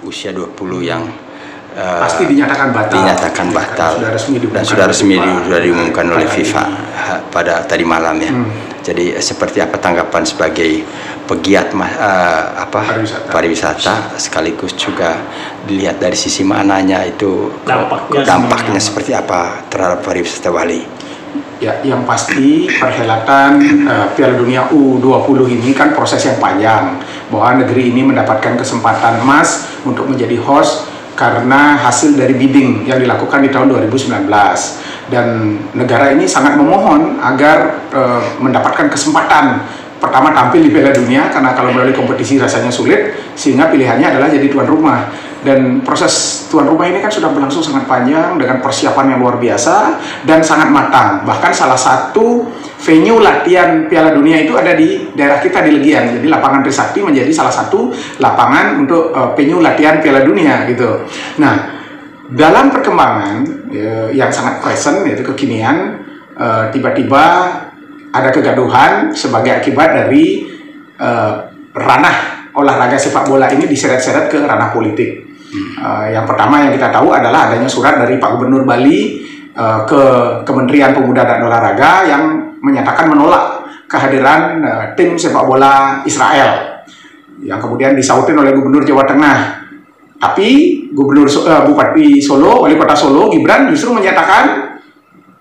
usia 20 yang pasti dinyatakan batal. Dinyatakan batal dan sudah resmi diumumkan oleh FIFA pada tadi malam ya. Jadi seperti apa tanggapan sebagai pegiat pariwisata sekaligus juga dilihat dari sisi mananya itu dampaknya seperti apa terhadap pariwisata Bali? Ya, yang pasti perhelatan Piala Dunia U20 ini kan proses yang panjang, bahwa negeri ini mendapatkan kesempatan emas untuk menjadi host karena hasil dari bidding yang dilakukan di tahun 2019, dan negara ini sangat memohon agar mendapatkan kesempatan pertama tampil di Piala Dunia, karena kalau melalui kompetisi rasanya sulit, sehingga pilihannya adalah jadi tuan rumah. Dan proses tuan rumah ini kan sudah berlangsung sangat panjang dengan persiapan yang luar biasa dan sangat matang. Bahkan salah satu venue latihan Piala Dunia itu ada di daerah kita di Legian. Jadi lapangan Trisakti menjadi salah satu lapangan untuk venue latihan Piala Dunia gitu. Nah, dalam perkembangan yang sangat present yaitu kekinian, tiba-tiba ada kegaduhan sebagai akibat dari ranah olahraga sepak bola ini diseret-seret ke ranah politik. Yang pertama yang kita tahu adalah adanya surat dari Pak Gubernur Bali ke Kementerian Pemuda dan Olahraga yang menyatakan menolak kehadiran tim sepak bola Israel, yang kemudian disautin oleh Gubernur Jawa Tengah. Tapi Bupati Solo, Wali Kota Solo, Gibran justru menyatakan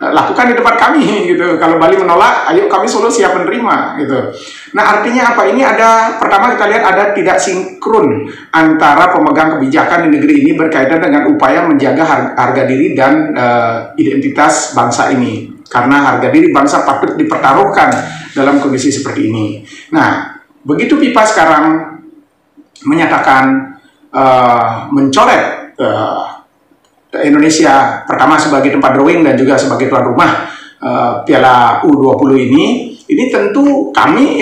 lakukan di tempat kami gitu. Kalau Bali menolak, ayo kami Solo siap menerima gitu. Nah, artinya apa? Ini ada, pertama kita lihat ada tidak sinkron antara pemegang kebijakan di negeri ini berkaitan dengan upaya menjaga harga diri dan identitas bangsa ini. Karena harga diri bangsa patut dipertaruhkan dalam kondisi seperti ini. Nah, begitu FIFA sekarang menyatakan mencoret Indonesia pertama sebagai tempat drawing dan juga sebagai tuan rumah Piala U20 ini tentu kami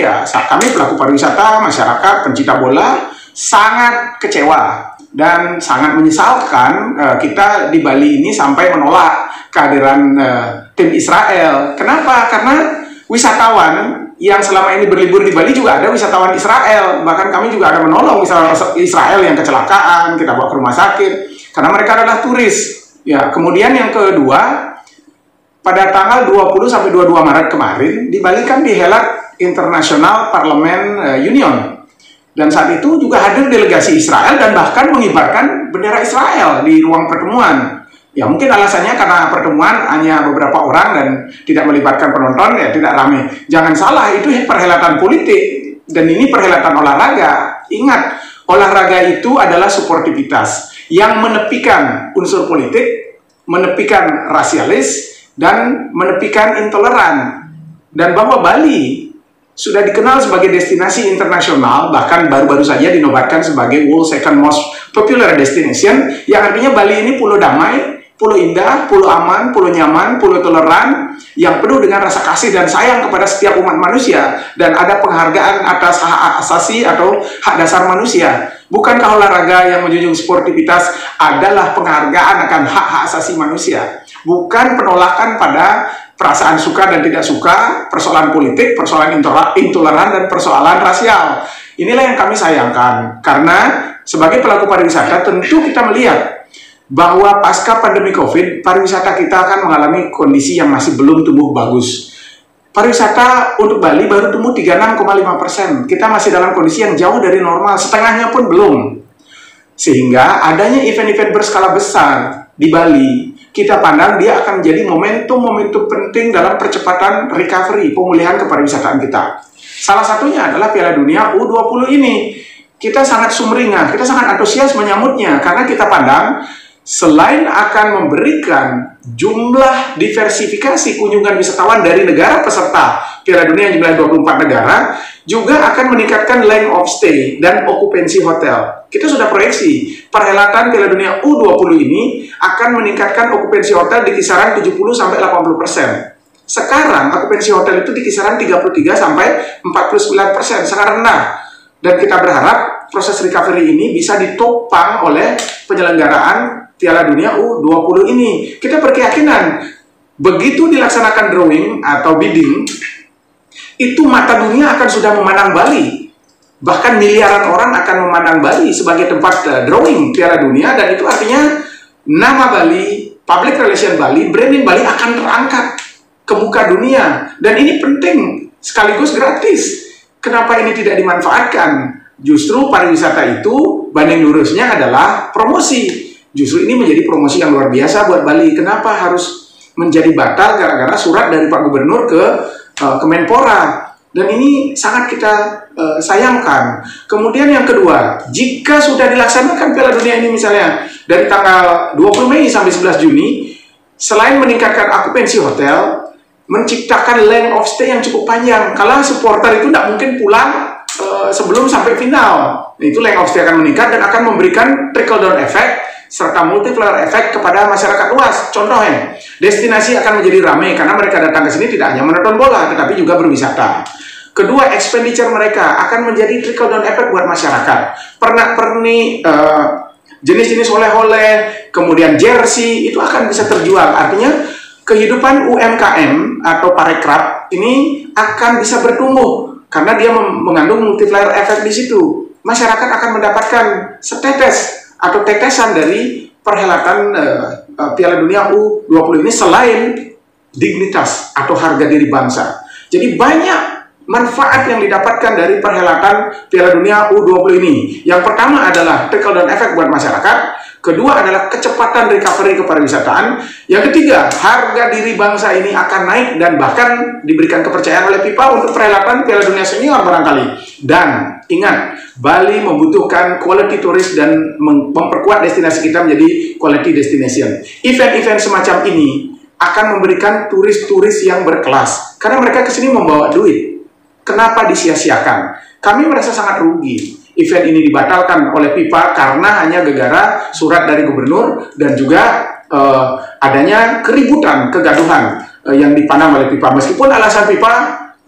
pelaku pariwisata, masyarakat, pencinta bola sangat kecewa dan sangat menyesalkan kita di Bali ini sampai menolak kehadiran tim Israel. Kenapa? Karena wisatawan yang selama ini berlibur di Bali juga ada wisatawan Israel. Bahkan kami juga ada menolong wisatawan Israel yang kecelakaan, kita bawa ke rumah sakit karena mereka adalah turis. Ya, kemudian yang kedua, pada tanggal 20 sampai 22 Maret kemarin di Bali kan dihelat International Parliament Union. Dan saat itu juga hadir delegasi Israel dan bahkan mengibarkan bendera Israel di ruang pertemuan. Ya, mungkin alasannya karena pertemuan hanya beberapa orang dan tidak melibatkan penonton, ya tidak ramai. Jangan salah, itu perhelatan politik dan ini perhelatan olahraga. Ingat, olahraga itu adalah suportivitas yang menepikan unsur politik, menepikan rasialis, dan menepikan intoleran. Dan bahwa Bali sudah dikenal sebagai destinasi internasional, bahkan baru-baru saja dinobatkan sebagai World Second Most Popular Destination, yang artinya Bali ini pulau damai, pulau indah, pulau aman, pulau nyaman, pulau toleran, yang penuh dengan rasa kasih dan sayang kepada setiap umat manusia, dan ada penghargaan atas hak asasi atau hak dasar manusia. Bukankah olahraga yang menjunjung sportivitas adalah penghargaan akan hak-hak asasi manusia? Bukan penolakan pada perasaan suka dan tidak suka, persoalan politik, persoalan intoleran, dan persoalan rasial. Inilah yang kami sayangkan, karena sebagai pelaku pariwisata tentu kita melihat bahwa pasca pandemi COVID, pariwisata kita akan mengalami kondisi yang masih belum tumbuh bagus. Pariwisata untuk Bali baru tumbuh 36,5%. Kita masih dalam kondisi yang jauh dari normal, setengahnya pun belum. Sehingga adanya event-event berskala besar di Bali, kita pandang dia akan menjadi momentum-momentum penting dalam percepatan recovery, pemulihan kepariwisataan kita. Salah satunya adalah Piala Dunia U20 ini. Kita sangat sumringah, kita sangat antusias menyambutnya, karena kita pandang selain akan memberikan jumlah diversifikasi kunjungan wisatawan dari negara peserta Piala Dunia yang jumlah 24 negara, juga akan meningkatkan length of stay dan okupansi hotel. Kita sudah proyeksi perhelatan Piala Dunia U20 ini akan meningkatkan okupansi hotel di kisaran 70-80%. Sekarang okupansi hotel itu di kisaran 33-49%, sangat rendah. Dan kita berharap proses recovery ini bisa ditopang oleh penyelenggaraan Piala Dunia U20 ini. Kita berkeyakinan begitu dilaksanakan drawing atau bidding, itu mata dunia akan sudah memandang Bali. bahkan miliaran orang akan memandang Bali sebagai tempat drawing Piala Dunia, dan itu artinya nama Bali, public relation Bali, branding Bali akan terangkat ke muka dunia, dan ini penting sekaligus gratis. Kenapa ini tidak dimanfaatkan? Justru pariwisata itu banding lurusnya adalah promosi. Justru ini menjadi promosi yang luar biasa buat Bali. Kenapa harus menjadi batal gara-gara surat dari Pak Gubernur ke Kemenpora? Dan ini sangat kita sayangkan. Kemudian yang kedua, jika sudah dilaksanakan Piala Dunia ini misalnya dari tanggal 20 Mei sampai 11 Juni, selain meningkatkan akupensi hotel, menciptakan length of stay yang cukup panjang. Kalau supporter itu tidak mungkin pulang sebelum sampai final. Itu length of stay akan meningkat dan akan memberikan trickle down effect serta multiplier effect kepada masyarakat luas. Contohnya, destinasi akan menjadi ramai karena mereka datang ke sini tidak hanya menonton bola, tetapi juga berwisata. Kedua, expenditure mereka akan menjadi trickle down effect buat masyarakat. Pernak-pernik, jenis-jenis oleh-oleh, kemudian jersey, itu akan bisa terjual. Artinya, kehidupan UMKM atau parekraf ini akan bisa bertumbuh karena dia mengandung multiplier effect di situ. Masyarakat akan mendapatkan setetes atau tetesan dari perhelatan Piala Dunia U20 ini selain dignitas atau harga diri bangsa. Jadi banyak manfaat yang didapatkan dari perhelatan Piala Dunia U20 ini. Yang pertama adalah trickle down effect buat masyarakat. Kedua adalah kecepatan recovery kepariwisataan. Yang ketiga, harga diri bangsa ini akan naik dan bahkan diberikan kepercayaan oleh FIFA untuk perhelatan Piala Dunia Senior barangkali. Dan ingat, Bali membutuhkan quality tourist dan memperkuat destinasi kita menjadi quality destination. Event-event semacam ini akan memberikan turis-turis yang berkelas karena mereka kesini membawa duit. Kenapa disia-siakan? Kami merasa sangat rugi. Event ini dibatalkan oleh FIFA karena hanya gegara surat dari gubernur dan juga adanya keributan, kegaduhan yang dipandang oleh FIFA. Meskipun alasan FIFA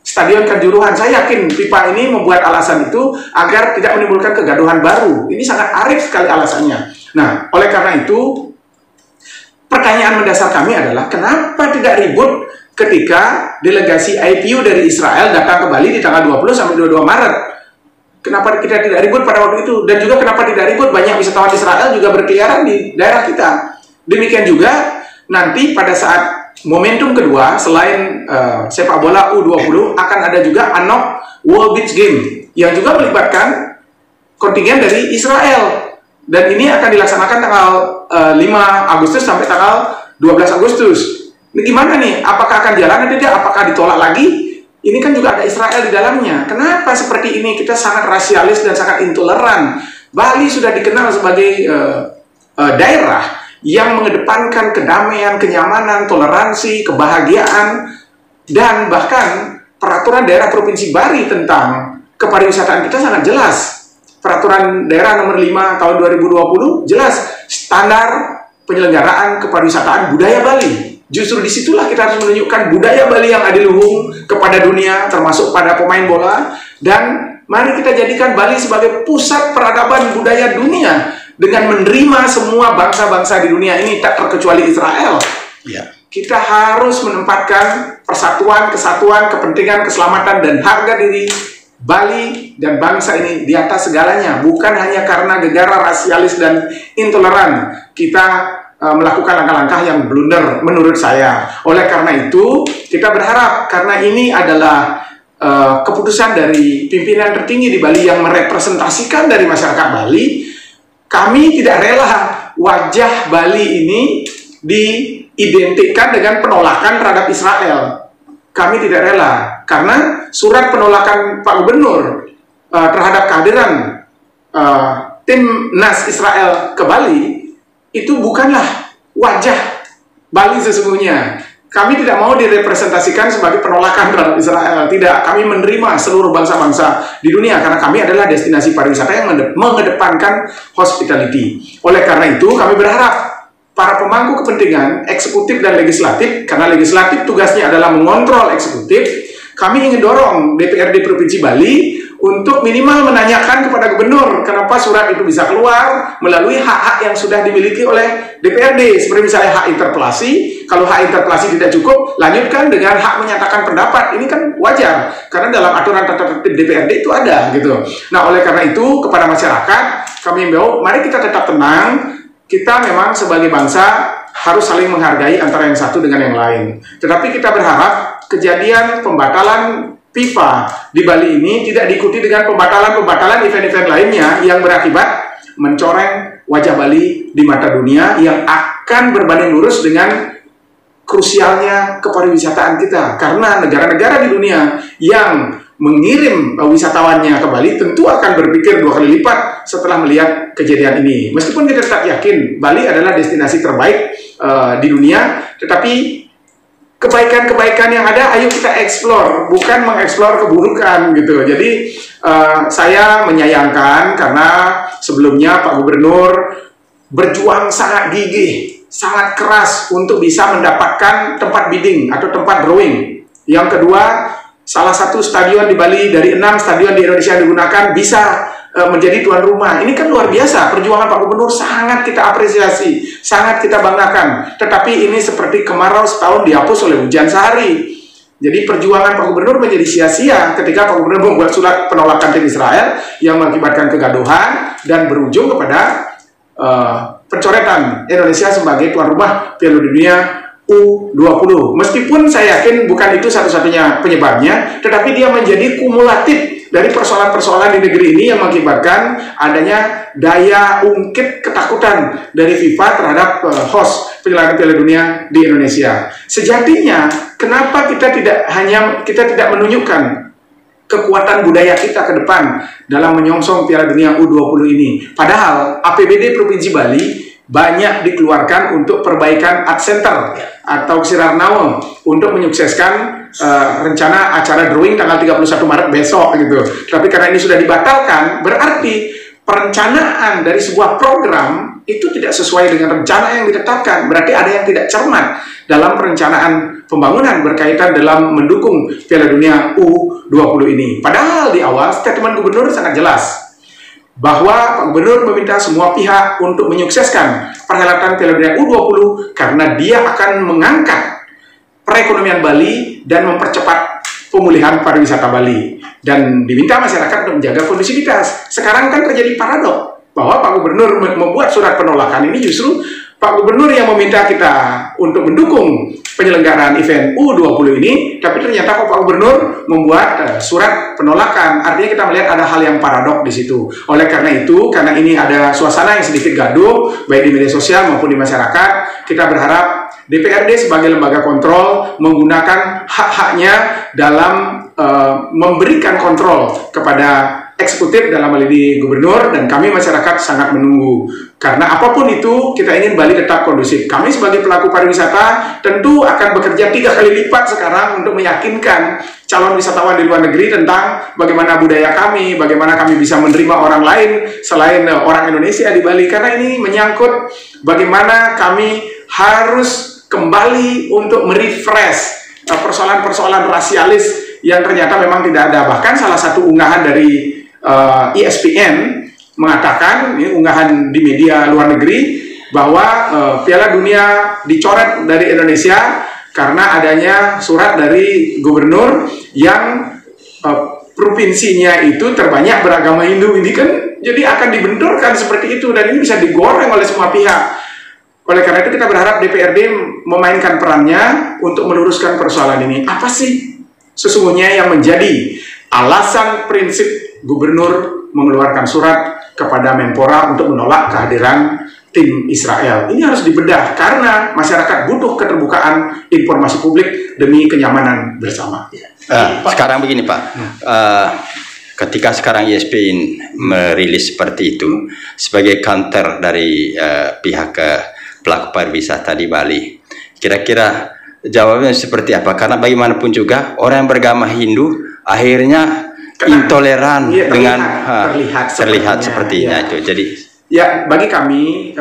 Stadion Kanjuruhan, saya yakin FIFA ini membuat alasan itu agar tidak menimbulkan kegaduhan baru. Ini sangat arif sekali alasannya. Nah, oleh karena itu, pertanyaan mendasar kami adalah kenapa tidak ribut ketika delegasi IPU dari Israel datang ke Bali di tanggal 20 sampai 22 Maret? Kenapa kita tidak ribut pada waktu itu? Dan juga kenapa tidak ribut banyak wisatawan Israel juga berkeliaran di daerah kita? Demikian juga nanti pada saat momentum kedua, selain sepak bola U20, akan ada juga ANOC World Beach Game yang juga melibatkan kontingen dari Israel. Dan ini akan dilaksanakan tanggal 5 Agustus sampai tanggal 12 Agustus. Ini gimana nih? Apakah akan jalan atau tidak? Apakah ditolak lagi? Ini kan juga ada Israel di dalamnya. Kenapa seperti ini? Kita sangat rasialis dan sangat intoleran. Bali sudah dikenal sebagai daerah yang mengedepankan kedamaian, kenyamanan, toleransi, kebahagiaan, dan bahkan peraturan daerah Provinsi Bali tentang kepariwisataan kita sangat jelas. Peraturan daerah nomor 5 tahun 2020 jelas standar penyelenggaraan kepariwisataan budaya Bali. Justru disitulah kita harus menunjukkan budaya Bali yang adiluhung kepada dunia, termasuk pada pemain bola. Dan mari kita jadikan Bali sebagai pusat peradaban budaya dunia dengan menerima semua bangsa-bangsa di dunia ini, tak terkecuali Israel. Ya. Kita harus menempatkan persatuan, kesatuan, kepentingan, keselamatan, dan harga diri Bali dan bangsa ini di atas segalanya. Bukan hanya karena gegara rasialis dan intoleran kita melakukan langkah-langkah yang blunder menurut saya. Oleh karena itu, kita berharap karena ini adalah keputusan dari pimpinan tertinggi di Bali yang merepresentasikan dari masyarakat Bali, kami tidak rela wajah Bali ini diidentikan dengan penolakan terhadap Israel. Kami tidak rela karena surat penolakan Pak Gubernur terhadap kehadiran tim NAS Israel ke Bali itu bukanlah wajah Bali sesungguhnya. Kami tidak mau direpresentasikan sebagai penolakan terhadap Israel. Tidak, kami menerima seluruh bangsa-bangsa di dunia karena kami adalah destinasi pariwisata yang mengedepankan hospitality. Oleh karena itu, kami berharap para pemangku kepentingan eksekutif dan legislatif, karena legislatif tugasnya adalah mengontrol eksekutif, Kami ingin dorong DPRD Provinsi Bali untuk minimal menanyakan kepada gubernur kenapa surat itu bisa keluar melalui hak-hak yang sudah dimiliki oleh DPRD, seperti misalnya hak interpelasi. Kalau hak interpelasi tidak cukup, lanjutkan dengan hak menyatakan pendapat. Ini kan wajar karena dalam aturan tata tertib DPRD itu ada gitu. Nah, oleh karena itu kepada masyarakat kami himbau, mari kita tetap tenang. Kita memang sebagai bangsa harus saling menghargai antara yang satu dengan yang lain. Tetapi kita berharap kejadian pembatalan FIFA di Bali ini tidak diikuti dengan pembatalan event-event lainnya yang berakibat mencoreng wajah Bali di mata dunia yang akan berbanding lurus dengan krusialnya kepariwisataan kita. Karena negara-negara di dunia yang mengirim wisatawannya ke Bali tentu akan berpikir 2 kali lipat setelah melihat kejadian ini. Meskipun kita tetap yakin Bali adalah destinasi terbaik di dunia, tetapi kebaikan-kebaikan yang ada, ayo kita eksplor, bukan mengeksplor keburukan gitu. Jadi saya menyayangkan karena sebelumnya Pak Gubernur berjuang sangat gigih, sangat keras untuk bisa mendapatkan tempat bidding atau tempat drawing. Yang kedua, salah satu stadion di Bali dari 6 stadion di Indonesia yang digunakan bisa menjadi tuan rumah. Ini kan luar biasa, perjuangan Pak Gubernur sangat kita apresiasi, sangat kita banggakan. Tetapi ini seperti kemarau setahun dihapus oleh hujan sehari. Jadi perjuangan Pak Gubernur menjadi sia-sia ketika Pak Gubernur membuat surat penolakan tim Israel yang mengakibatkan kegaduhan dan berujung kepada pencoretan Indonesia sebagai tuan rumah Piala Dunia U20. Meskipun saya yakin bukan itu satu-satunya penyebabnya, tetapi dia menjadi kumulatif dari persoalan-persoalan di negeri ini yang mengakibatkan adanya daya ungkit ketakutan dari FIFA terhadap host penyelenggaraan Piala Dunia di Indonesia. Sejatinya, kenapa kita tidak menunjukkan kekuatan budaya kita ke depan dalam menyongsong Piala Dunia U20 ini? Padahal APBD Provinsi Bali banyak dikeluarkan untuk perbaikan art center atau Sirarnawa untuk menyukseskan rencana acara drawing tanggal 31 Maret besok gitu. Tapi karena ini sudah dibatalkan, berarti perencanaan dari sebuah program itu tidak sesuai dengan rencana yang ditetapkan. Berarti ada yang tidak cermat dalam perencanaan pembangunan berkaitan dalam mendukung Piala Dunia U20 ini. Padahal di awal statement gubernur sangat jelas bahwa Pak Gubernur meminta semua pihak untuk menyukseskan perhelatan Piala Dunia U20 karena dia akan mengangkat perekonomian Bali dan mempercepat pemulihan pariwisata Bali. Dan diminta masyarakat untuk menjaga kondusivitas. Sekarang kan terjadi paradok bahwa Pak Gubernur membuat surat penolakan ini, justru Pak Gubernur yang meminta kita untuk mendukung penyelenggaraan event U20 ini, tapi ternyata Pak Gubernur membuat surat penolakan. Artinya kita melihat ada hal yang paradok di situ. Oleh karena itu, karena ini ada suasana yang sedikit gaduh, baik di media sosial maupun di masyarakat, kita berharap DPRD sebagai lembaga kontrol menggunakan hak-haknya dalam memberikan kontrol kepada eksekutif dalam hal ini gubernur, dan kami masyarakat sangat menunggu. Karena apapun itu, kita ingin Bali tetap kondusif. Kami sebagai pelaku pariwisata tentu akan bekerja 3 kali lipat sekarang untuk meyakinkan calon wisatawan di luar negeri tentang bagaimana budaya kami, bagaimana kami bisa menerima orang lain selain orang Indonesia di Bali. Karena ini menyangkut bagaimana kami harus kembali untuk merefresh persoalan-persoalan rasialis yang ternyata memang tidak ada. Bahkan salah satu unggahan dari ESPN mengatakan, ini unggahan di media luar negeri, bahwa Piala Dunia dicoret dari Indonesia karena adanya surat dari gubernur yang provinsinya itu terbanyak beragama Hindu. Ini kan jadi akan dibenturkan seperti itu, dan ini bisa digoreng oleh semua pihak. Oleh karena itu kita berharap DPRD memainkan perannya untuk meluruskan persoalan ini. Apa sih sesungguhnya yang menjadi alasan prinsip gubernur mengeluarkan surat kepada Menpora untuk menolak kehadiran tim Israel? Ini harus dibedah karena masyarakat butuh keterbukaan informasi publik demi kenyamanan bersama. Sekarang begini Pak, ketika sekarang ESPN merilis seperti itu sebagai counter dari pihak pelaku pariwisata di Bali, kira-kira jawabnya seperti apa? Karena bagaimanapun juga orang yang beragama Hindu akhirnya intoleran dengan terlihat sepertinya itu. Jadi ya, bagi kami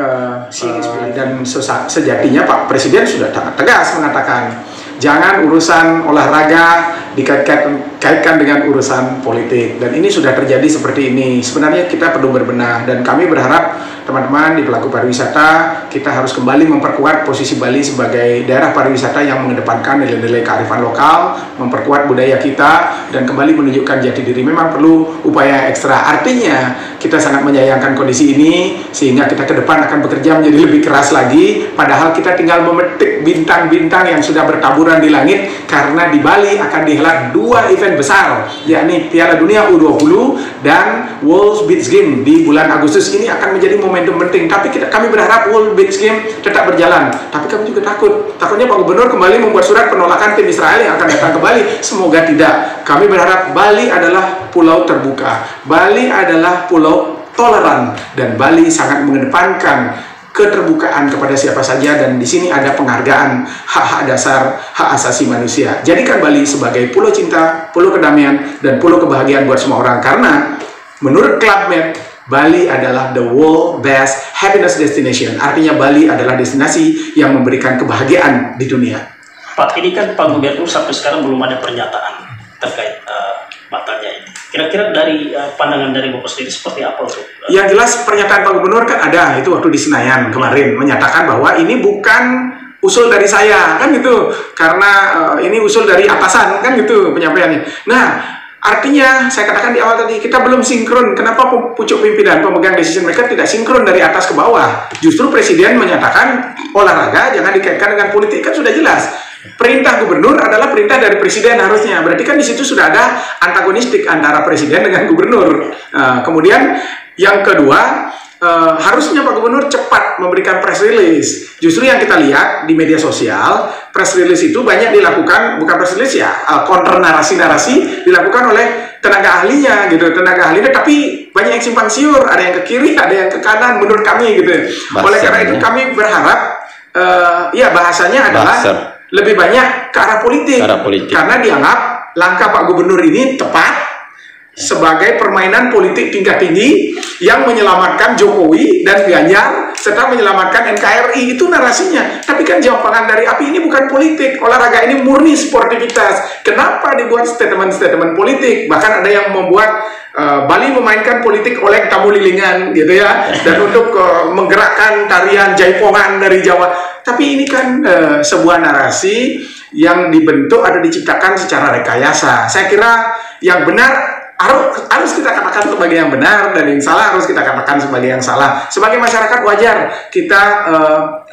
dan sejatinya Pak Presiden sudah tegas mengatakan jangan urusan olahraga dikaitkan dengan urusan politik, dan ini sudah terjadi seperti ini. Sebenarnya kita perlu berbenah, dan kami berharap teman-teman di pelaku pariwisata kita harus kembali memperkuat posisi Bali sebagai daerah pariwisata yang mengedepankan nilai-nilai kearifan lokal, memperkuat budaya kita, dan kembali menunjukkan jati diri. Memang perlu upaya ekstra. Artinya kita sangat menyayangkan kondisi ini, sehingga kita ke depan akan bekerja menjadi lebih keras lagi, padahal kita tinggal memetik bintang-bintang yang sudah bertaburan di langit, karena di Bali akan dihelat 2 event besar, yakni Piala Dunia U20 dan World Beach Games di bulan Agustus. Ini akan menjadi momentum penting, tapi kami berharap World Beach Games tetap berjalan. Tapi kami juga takutnya Pak Gubernur kembali membuat surat penolakan tim Israel yang akan datang ke Bali. Semoga tidak. Kami berharap Bali adalah pulau terbuka, Bali adalah pulau toleran, dan Bali sangat mengedepankan keterbukaan kepada siapa saja, dan di sini ada penghargaan hak-hak dasar, hak asasi manusia. Jadikan Bali sebagai pulau cinta, pulau kedamaian, dan pulau kebahagiaan buat semua orang, karena menurut Club Med, Bali adalah the world best happiness destination. Artinya Bali adalah destinasi yang memberikan kebahagiaan di dunia. Pak, ini kan Pak Gubernur sampai sekarang belum ada pernyataan terkait batalnya ini. Kira-kira dari pandangan dari Bapak sendiri seperti apa untuk? Yang jelas pernyataan Pak Gubernur kan ada, itu waktu di Senayan kemarin, menyatakan bahwa ini bukan usul dari saya, kan gitu, karena ini usul dari atasan, kan gitu penyampaiannya. Nah, artinya saya katakan di awal tadi, kita belum sinkron. Kenapa pucuk pimpinan pemegang decision maker tidak sinkron dari atas ke bawah? Justru Presiden menyatakan olahraga jangan dikaitkan dengan politik, kan sudah jelas. Perintah gubernur adalah perintah dari presiden harusnya. Berarti kan di situ sudah ada antagonistik antara presiden dengan gubernur. Kemudian yang kedua, harusnya Pak Gubernur cepat memberikan press release. Justru yang kita lihat di media sosial, press release itu banyak dilakukan, bukan press release ya, counter narasi-narasi dilakukan oleh tenaga ahlinya gitu, tenaga ahlinya, tapi banyak yang simpang siur, ada yang ke kiri, ada yang ke kanan menurut kami gitu. Oleh karena itu kami berharap ya bahasanya adalah lebih banyak ke arah politik, karena dianggap langkah Pak Gubernur ini tepat sebagai permainan politik tingkat tinggi yang menyelamatkan Jokowi dan Ganjar serta menyelamatkan NKRI. Itu narasinya. Tapi kan jawaban dari api ini bukan politik. Olahraga ini murni sportivitas. Kenapa dibuat statement-statement politik? Bahkan ada yang membuat Bali memainkan politik oleh tamu lilingan gitu ya, dan untuk menggerakkan tarian jaipongan dari Jawa. Tapi ini kan sebuah narasi yang dibentuk atau diciptakan secara rekayasa. Saya kira yang benar harus kita katakan sebagai yang benar, dan yang salah harus kita katakan sebagai yang salah. Sebagai masyarakat wajar kita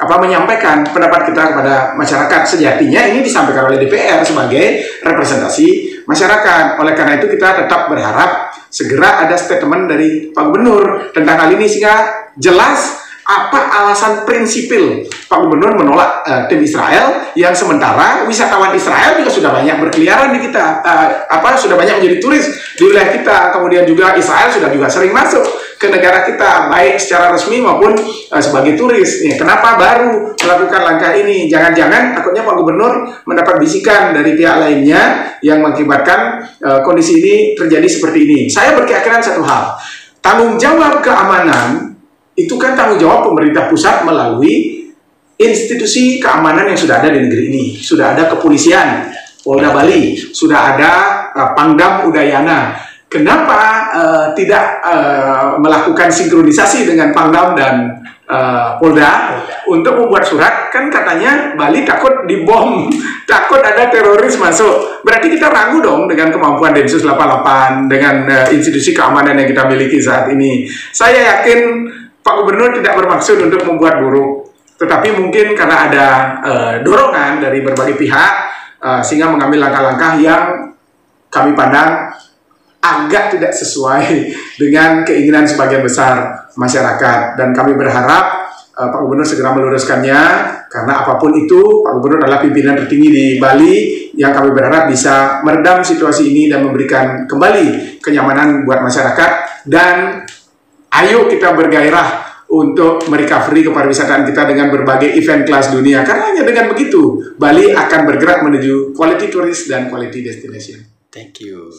menyampaikan pendapat kita kepada masyarakat. Sejatinya ini disampaikan oleh DPR sebagai representasi masyarakat. Oleh karena itu kita tetap berharap segera ada statement dari Pak Gubernur tentang hal ini, sehingga jelas apa alasan prinsipil Pak Gubernur menolak tim Israel, yang sementara wisatawan Israel juga sudah banyak berkeliaran di kita, sudah banyak menjadi turis di wilayah kita. Kemudian juga Israel sudah juga sering masuk ke negara kita, baik secara resmi maupun sebagai turis. Ya, kenapa baru melakukan langkah ini? Jangan-jangan takutnya Pak Gubernur mendapat bisikan dari pihak lainnya yang mengakibatkan kondisi ini terjadi seperti ini. Saya berkeyakinan satu hal, tanggung jawab keamanan itu kan tanggung jawab pemerintah pusat melalui institusi keamanan yang sudah ada di negeri ini. Sudah ada kepolisian, Polda Bali, sudah ada Pangdam Udayana. Kenapa tidak melakukan sinkronisasi dengan Pangdam dan Polda untuk membuat surat? Kan katanya Bali takut dibom, takut ada teroris masuk. Berarti kita ragu dong dengan kemampuan Densus 88, dengan institusi keamanan yang kita miliki saat ini. Saya yakin Pak Gubernur tidak bermaksud untuk membuat buruk, tetapi mungkin karena ada dorongan dari berbagai pihak sehingga mengambil langkah-langkah yang kami pandang agak tidak sesuai dengan keinginan sebagian besar masyarakat. Dan kami berharap Pak Gubernur segera meluruskannya, karena apapun itu Pak Gubernur adalah pimpinan tertinggi di Bali yang kami berharap bisa meredam situasi ini dan memberikan kembali kenyamanan buat masyarakat. Dan ayo kita bergairah untuk merecovery kepariwisataan kita dengan berbagai event kelas dunia. Karena hanya dengan begitu Bali akan bergerak menuju quality tourist dan quality destination. Thank you.